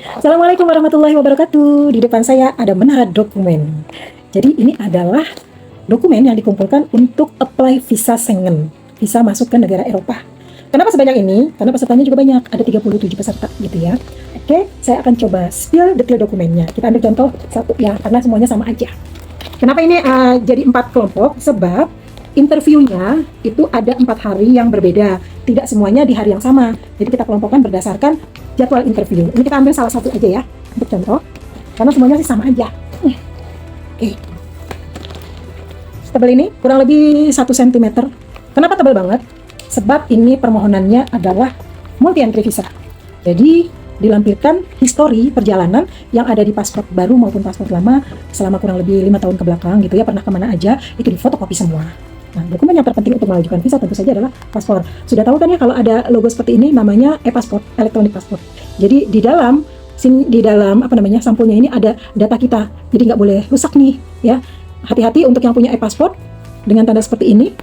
Assalamualaikum warahmatullahi wabarakatuh. Di depan saya ada menara dokumen. Jadi ini adalah dokumen yang dikumpulkan untuk apply visa Schengen, visa masuk ke negara Eropa. Kenapa sebanyak ini? Karena pesertanya juga banyak, ada 37 peserta gitu ya. Oke, saya akan coba spill detail dokumennya. Kita ambil contoh satu ya, karena semuanya sama aja. Kenapa ini jadi 4 kelompok? Sebab interviewnya itu ada 4 hari yang berbeda, tidak semuanya di hari yang sama. Jadi kita kelompokkan berdasarkan jadwal interview. Ini kita ambil salah satu aja ya untuk contoh, karena semuanya sih sama aja. Oke. Tebal ini kurang lebih 1 cm. Kenapa tebal banget? Sebab ini permohonannya adalah multi entry visa. Jadi dilampirkan histori perjalanan yang ada di paspor baru maupun paspor lama selama kurang lebih 5 tahun ke belakang gitu ya, pernah kemana aja, itu difotokopi semua. Nah, dokumen yang terpenting untuk mengajukan visa tentu saja adalah paspor. Sudah tahu kan ya kalau ada logo seperti ini namanya e-paspor, electronic passport. Jadi di dalam sampulnya ini ada data kita. Jadi nggak boleh rusak nih ya. Hati-hati untuk yang punya e-paspor dengan tanda seperti ini.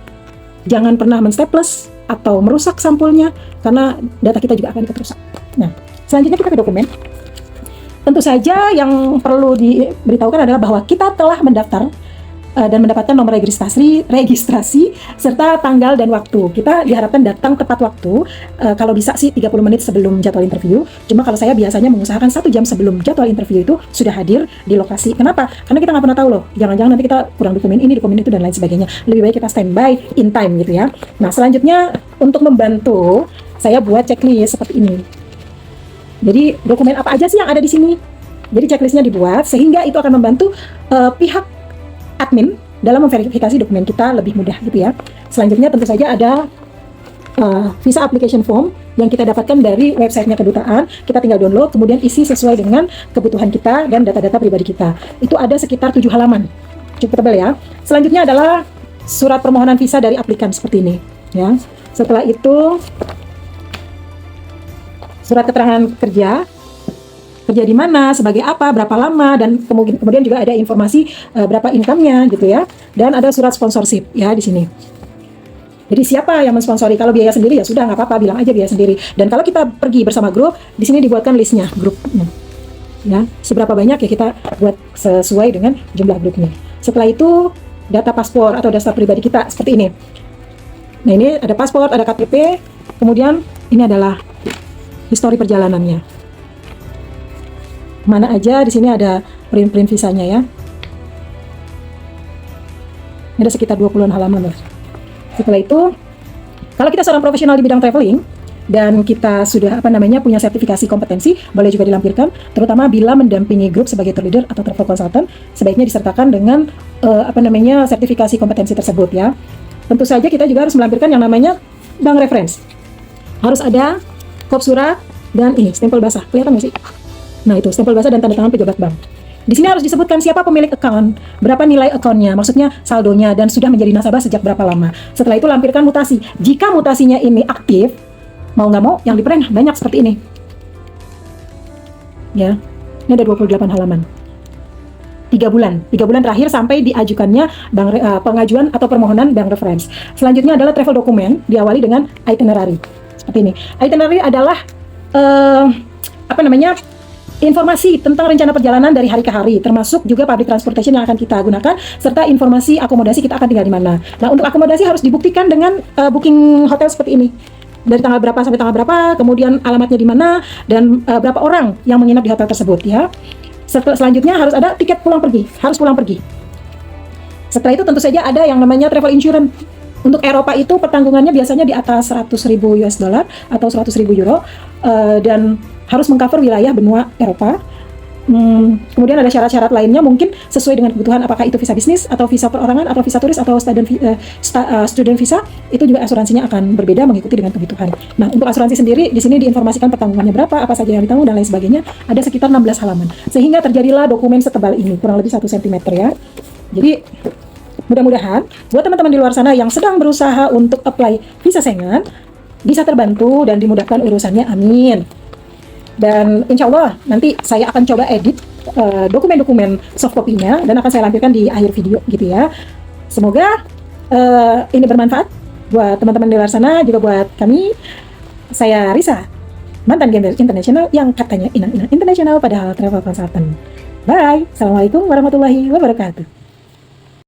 Jangan pernah menstaples atau merusak sampulnya karena data kita juga akan ikut rusak. Nah, selanjutnya kita ke dokumen. Tentu saja yang perlu diberitahukan adalah bahwa kita telah mendaftar dan mendapatkan nomor registrasi serta tanggal dan waktu. Kita diharapkan datang tepat waktu, kalau bisa sih 30 menit sebelum jadwal interview. Cuma kalau saya biasanya mengusahakan 1 jam sebelum jadwal interview itu sudah hadir di lokasi. Kenapa? Karena kita nggak pernah tahu loh, jangan-jangan nanti kita kurang dokumen ini, dokumen itu, dan lain sebagainya. Lebih baik kita standby in time gitu ya. Nah, selanjutnya untuk membantu, saya buat checklist seperti ini. Jadi dokumen apa aja sih yang ada di sini? Jadi checklistnya dibuat sehingga itu akan membantu pihak admin dalam memverifikasi dokumen kita lebih mudah gitu ya. Selanjutnya tentu saja ada visa application form yang kita dapatkan dari websitenya kedutaan. Kita tinggal download, kemudian isi sesuai dengan kebutuhan kita dan data-data pribadi kita. Itu ada sekitar 7 halaman, cukup tebal ya. Selanjutnya adalah surat permohonan visa dari aplikan seperti ini ya. Setelah itu surat keterangan kerja di mana, sebagai apa, berapa lama, dan kemudian juga ada informasi berapa income-nya gitu ya. Dan ada surat sponsorship ya di sini. Jadi siapa yang mensponsori? Kalau biaya sendiri ya sudah nggak apa-apa, bilang aja biaya sendiri. Dan kalau kita pergi bersama grup, di sini dibuatkan listnya grupnya. Ya, seberapa banyak ya kita buat sesuai dengan jumlah grupnya. Setelah itu data paspor atau daftar pribadi kita seperti ini. Nah, ini ada paspor, ada KTP, kemudian ini adalah histori perjalanannya. Mana aja di sini ada print visanya ya. Ini ada sekitar 20-an halaman loh. Setelah itu, kalau kita seorang profesional di bidang traveling dan kita sudah punya sertifikasi kompetensi, boleh juga dilampirkan, terutama bila mendampingi grup sebagai tour leader atau travel consultant, sebaiknya disertakan dengan sertifikasi kompetensi tersebut ya. Tentu saja kita juga harus melampirkan yang namanya bank reference. Harus ada kop surat dan ini stempel basah. Kelihatan nggak sih? Nah, itu stempel basah dan tanda tangan pejabat bank. Di sini harus disebutkan siapa pemilik account, berapa nilai accountnya, maksudnya saldonya, dan sudah menjadi nasabah sejak berapa lama. Setelah itu lampirkan mutasi. Jika mutasinya ini aktif, mau nggak mau yang diprint banyak seperti ini. Ya, ini ada 28 halaman. 3 bulan terakhir sampai diajukannya pengajuan atau permohonan bank reference. Selanjutnya adalah travel dokumen, diawali dengan itinerary. Seperti ini. Itinerary adalah informasi tentang rencana perjalanan dari hari ke hari, termasuk juga public transportation yang akan kita gunakan, serta informasi akomodasi kita akan tinggal di mana. Nah, untuk akomodasi harus dibuktikan dengan booking hotel seperti ini. Dari tanggal berapa sampai tanggal berapa, kemudian alamatnya di mana, dan berapa orang yang menginap di hotel tersebut ya. Selanjutnya harus ada tiket pulang pergi, harus pulang pergi. Setelah itu tentu saja ada yang namanya travel insurance. Untuk Eropa itu pertanggungannya biasanya di atas 100.000 US dollar atau 100.000 euro, dan harus mengcover wilayah benua Eropa. Kemudian ada syarat-syarat lainnya mungkin sesuai dengan kebutuhan, apakah itu visa bisnis atau visa perorangan atau visa turis atau student visa, itu juga asuransinya akan berbeda mengikuti dengan kebutuhan. Nah, untuk asuransi sendiri di sini diinformasikan pertanggungannya berapa, apa saja yang ditanggung dan lain sebagainya. Ada sekitar 16 halaman. Sehingga terjadilah dokumen setebal ini, kurang lebih 1 cm ya. Jadi mudah-mudahan buat teman-teman di luar sana yang sedang berusaha untuk apply visa Schengen bisa terbantu dan dimudahkan urusannya, amin. Dan insya Allah nanti saya akan coba edit dokumen-dokumen soft copy-nya dan akan saya lampirkan di akhir video gitu ya. Semoga ini bermanfaat buat teman-teman di luar sana, juga buat kami. Saya Risa mantan gembel internasional yang katanya inang-inang internasional padahal travel consultant. Bye. Assalamualaikum warahmatullahi wabarakatuh.